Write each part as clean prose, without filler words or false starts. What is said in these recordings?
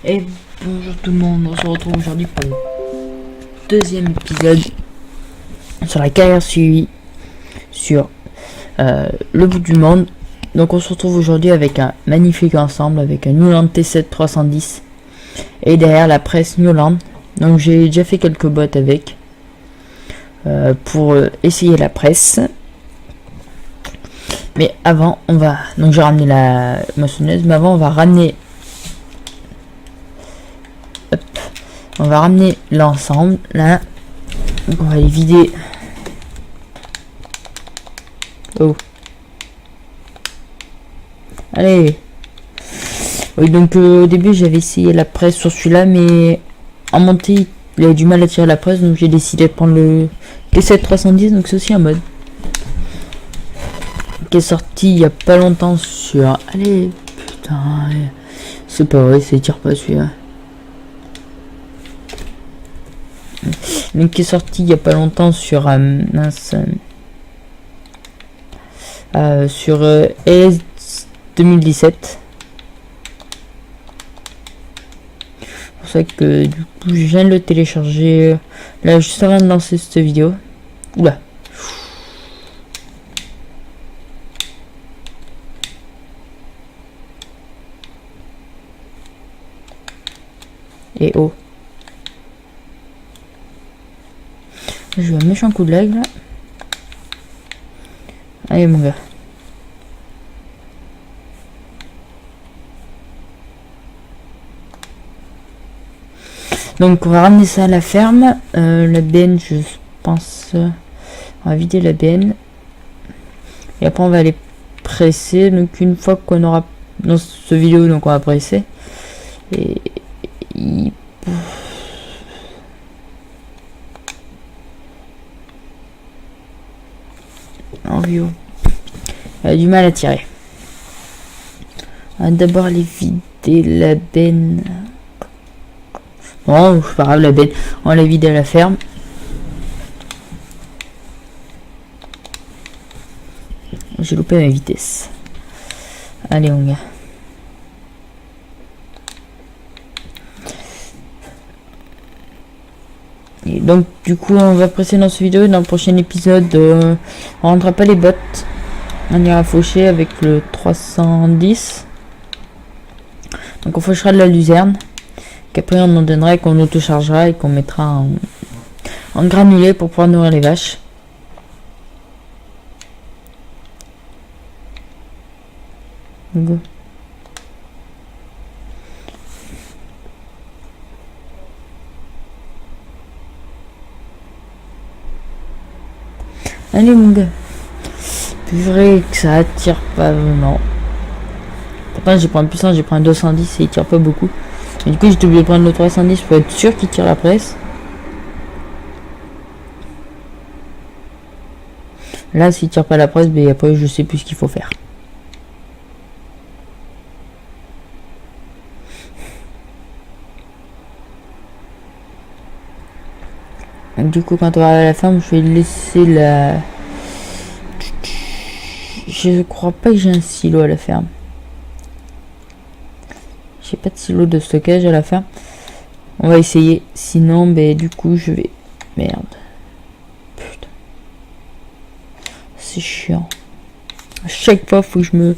Et bonjour tout le monde, on se retrouve aujourd'hui pour le deuxième épisode sur la carrière suivie sur le bout du monde. Donc on se retrouve aujourd'hui avec un magnifique ensemble, avec un Newland T7 310 et derrière la presse Newland. Donc j'ai déjà fait quelques bottes avec pour essayer la presse. Mais avant on va, donc j'ai ramené la moissonneuse, mais avant on va ramener l'ensemble là. Donc on va les vider. Oh. Allez. Oui, donc au début j'avais essayé la presse sur celui-là, mais en montée il avait du mal à tirer la presse, donc j'ai décidé de prendre le T7 310. Donc c'est aussi un mode qui est sorti il y a pas longtemps sur... Allez, putain, c'est pas vrai, ça tire pas celui-là. Donc qui est sorti il y a pas longtemps sur sur ES 2017. C'est pour ça que du coup je viens de le télécharger là juste avant de lancer cette vidéo. Oula. Et oh. Je vais un méchant coup de lag là. Allez mon gars. Donc on va ramener ça à la ferme. La benne, je pense, on va vider la benne. Et après on va aller presser. Donc une fois qu'on aura dans ce vidéo, donc on va presser. Et en view, elle a du mal à tirer. On va d'abord aller vider la benne. Bon, c'est pas grave, la benne, on la vide à la ferme. J'ai loupé ma vitesse. Allez mon gars. Et donc du coup on va presser dans cette vidéo. Dans le prochain épisode on rentrera pas les bottes, on ira faucher avec le 310. Donc on fauchera de la luzerne qu'après on en donnera et qu'on auto-chargera et qu'on mettra en granulé pour pouvoir nourrir les vaches. Go. Allez mon gars. Plus vrai que ça attire pas vraiment. Pourtant j'ai pris un puissant, j'ai pris un 210 et il tire pas beaucoup. Et du coup j'ai oublié de prendre le 310 pour être sûr qu'il tire la presse. Là s'il tire pas la presse, mais après je sais plus ce qu'il faut faire. Donc, du coup quand on va à la ferme, je vais laisser la... Je crois pas que j'ai un silo à la ferme. J'ai pas de silo de stockage à la ferme. On va essayer. Sinon, ben du coup, je vais... Merde. Putain. C'est chiant. À chaque fois, faut que je me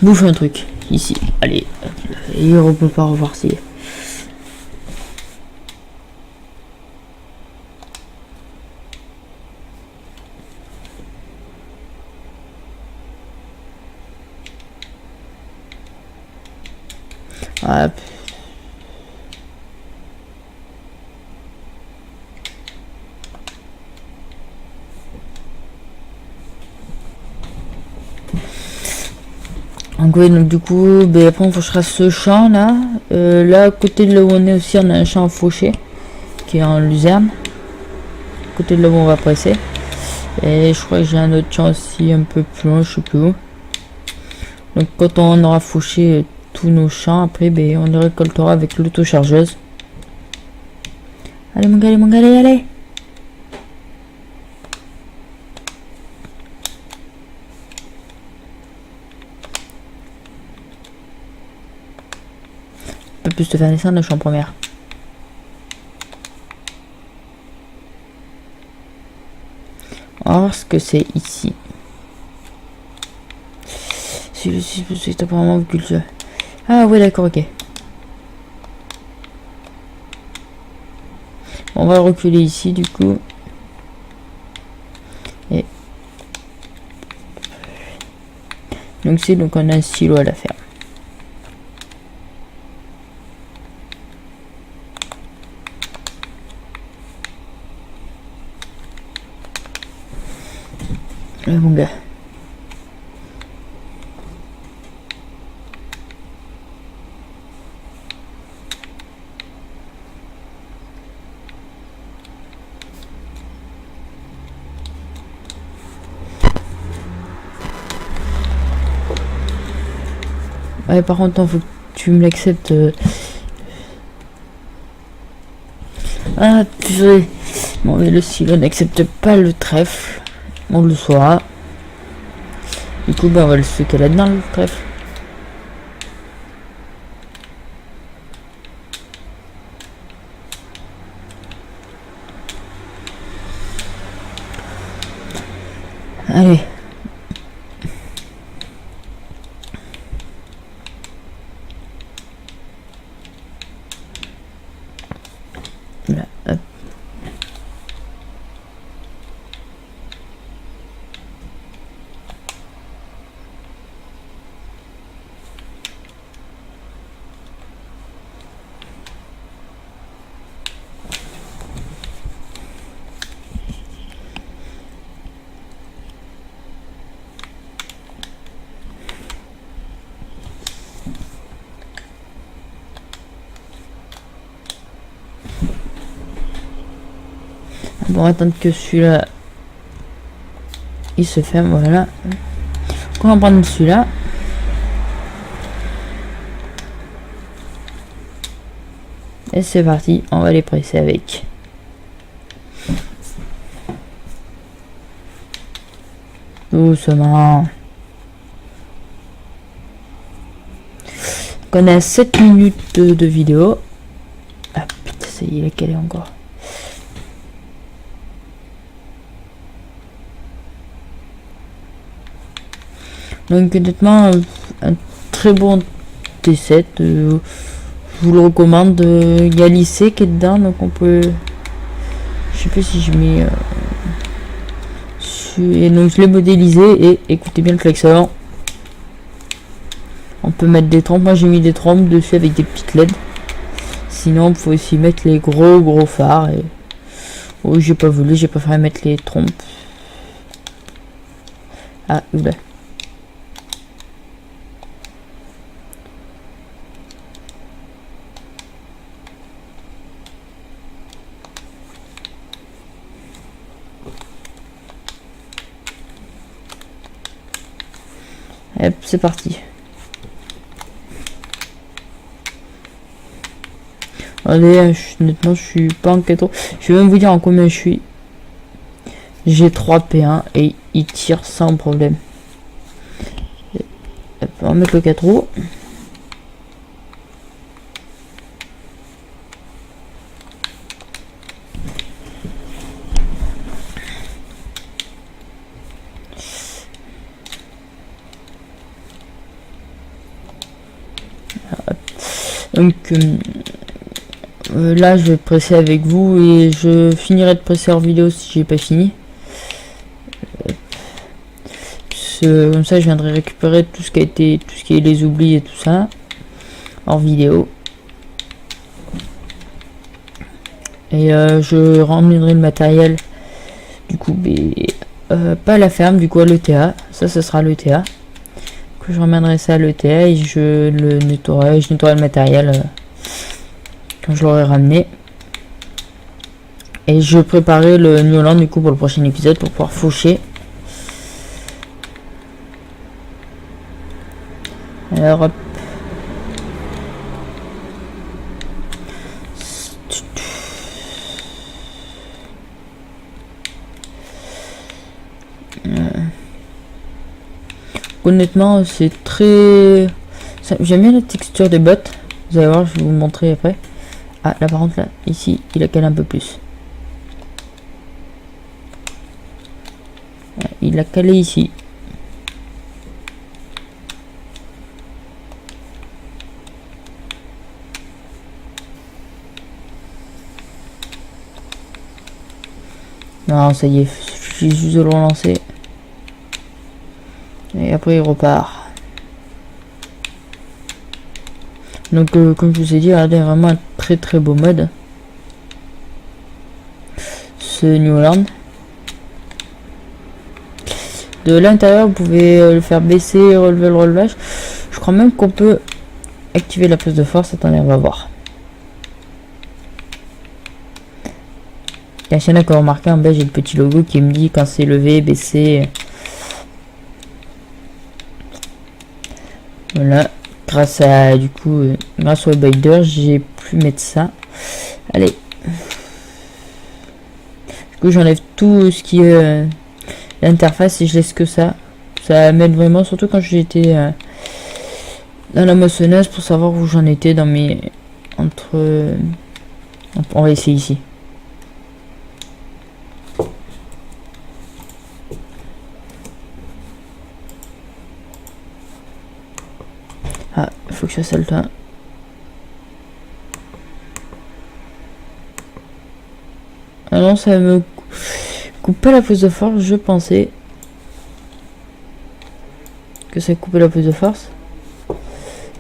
bouffe un truc. Ici. Allez. Et on peut pas revoir si... Hop. Donc oui, donc du coup, ben après on fauchera ce champ là. Là à côté de là où on est aussi, on a un champ fauché qui est en luzerne. À côté de là où on va presser. Et je crois que j'ai un autre champ aussi un peu plus loin, je sais plus où. Donc quand on aura fauché tous nos champs, après ben on les récoltera avec l'auto-chargeuse. Allez mon gars, allez mon gars, allez, allez. plus te faire descendre, là je suis en première. On va voir ce que c'est ici. Si le 6 c'est apparemment vu que le jeu. Ah ouais d'accord, ok. On va reculer ici du coup. Et donc c'est donc on a un silo à la ferme. Mon gars. Ouais, par contre, faut que tu me l'acceptes. Ah, purée. Bon, mais le silo n'accepte pas le trèfle. On le saura. Du coup, bah, on va le stocker là-dedans, le trèfle. Allez. Là, hop. Bon, on va attendre que celui-là il se ferme, voilà. On va prendre celui-là. Et c'est parti, on va les presser avec. Doucement. On a 7 minutes de vidéo. Ah putain, ça y est, laquelle est encore. Donc honnêtement, un très bon T7. Je vous le recommande. Il y a l'IC qui est dedans, donc on peut. Je sais pas si je mets. Et donc je l'ai modélisé et écoutez bien le klaxon. On peut mettre des trompes. Moi j'ai mis des trompes dessus avec des petites LED. Sinon il faut aussi mettre les gros phares. Et... oh, j'ai pas voulu, j'ai préféré mettre les trompes. Ah oula. Hop, c'est parti. Allez, honnêtement, je suis pas en 4. Je vais même vous dire en combien je suis. J'ai 3 P1 et il tire sans problème. Hop, on va mettre le 4 roues. Donc là je vais presser avec vous et je finirai de presser hors vidéo si j'ai pas fini. Comme ça je viendrai récupérer tout ce qui a été, tout ce qui est les oublis et tout ça hors vidéo. Et je ramènerai le matériel du coup pas à la ferme, du coup à l'ETA. Ça sera l'ETA. Je ramènerai ça à l'ETA et je le nettoierai, je nettoierai le matériel quand je l'aurai ramené. Et je préparerai le Newland du coup pour le prochain épisode pour pouvoir faucher. Alors hop. Honnêtement c'est très... j'aime bien la texture des bottes. Vous allez voir, je vais vous montrer après. Ah, là par contre, là, ici, il a calé un peu plus. Il a calé ici. Non, ça y est, il suffit juste de le relancer. Et après, il repart. Donc, comme je vous ai dit, regardez, vraiment un très beau mode. Ce New Holland. De l'intérieur, vous pouvez le faire baisser, relever le relevage. Je crois même qu'on peut activer la prise de force. Attendez, on va voir. Il y en a qui ont remarqué en bas, j'ai le petit logo qui me dit quand c'est levé, baissé. Voilà. Grâce à, du coup, grâce au Webbuilder, j'ai pu mettre ça. Allez. Du coup, j'enlève tout ce qui est l'interface et je laisse que ça. Ça m'aide vraiment, surtout quand j'étais dans la moissonneuse pour savoir où j'en étais dans mes... On va essayer ici. Ah, il faut que ça salte. Ah non, ça me coupe pas la prise de force. Je pensais que ça coupait la prise de force.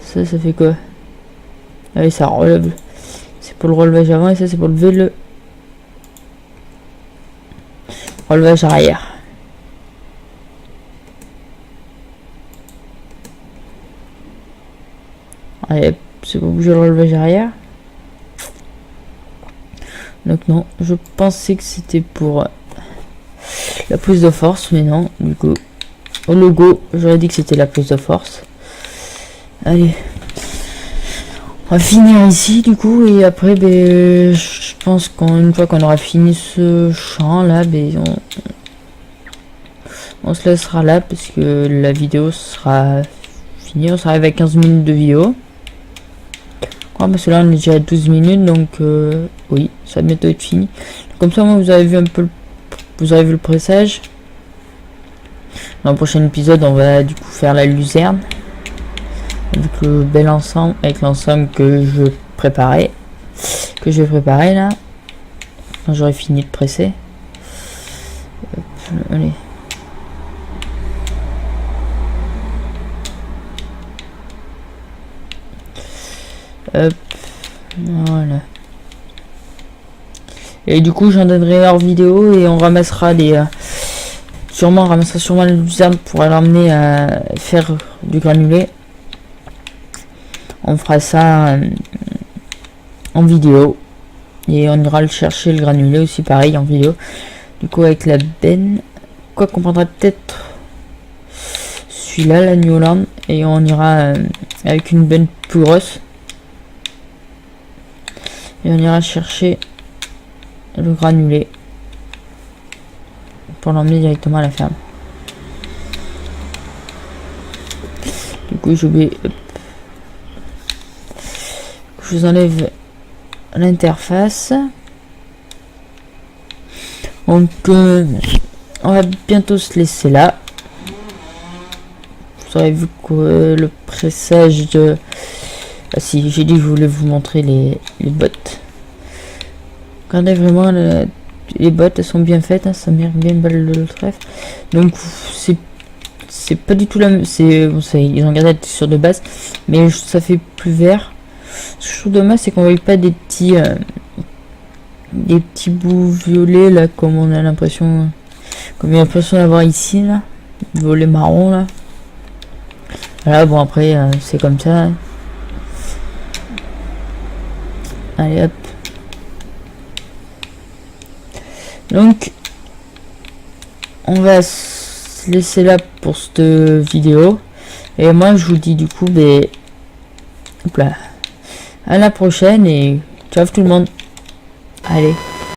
Ça fait quoi? Allez, ça relève. C'est pour le relevage avant et ça c'est pour lever le relevage arrière. Allez, c'est pour bouger le relevage arrière. Donc non, je pensais que c'était pour la prise de force, mais non, du coup, au logo, j'aurais dit que c'était la prise de force. Allez, on va finir ici, du coup, et après, ben, je pense qu'une fois qu'on aura fini ce champ là, ben, on se laissera là, parce que la vidéo sera finie, on sera arrivé à 15 minutes de vidéo. Parce que là on est déjà à 12 minutes, donc oui, ça va bientôt être fini. Comme ça, moi, vous avez vu un peu vous avez vu le pressage. Dans le prochain épisode, on va du coup faire la luzerne avec le bel ensemble, avec l'ensemble que je vais préparer là quand j'aurai fini de presser. Hop, allez. Hop, voilà. Et du coup, j'en donnerai hors vidéo et on ramassera les on ramassera sûrement les luzerne pour l'emmener à faire du granulé. On fera ça en vidéo et on ira le chercher, le granulé aussi pareil en vidéo. Du coup, avec la benne, quoi qu'on prendra peut-être celui-là, la New Holland, et on ira avec une benne plus grosse. Et on ira chercher le granulé pour l'emmener directement à la ferme. Du coup, je vous enlève l'interface. Donc, on va bientôt se laisser là. Vous aurez vu que le pressage de... Ah si, j'ai dit que je voulais vous montrer les bottes. Regardez vraiment, les bottes, elles sont bien faites, hein, ça mérite bien une balle de trèfle. Donc c'est pas du tout la même, ils ont gardé la texture de base, mais ça fait plus vert. Ce que je trouve dommage, c'est qu'on voit pas des petits bouts violets là, comme on a l'impression, comme il y a l'impression d'avoir ici là, violet marron là. Voilà, bon après c'est comme ça. Allez hop. Donc on va se laisser là pour cette vidéo. Et moi je vous dis du coup hop là, à la prochaine et ciao tout le monde. Allez.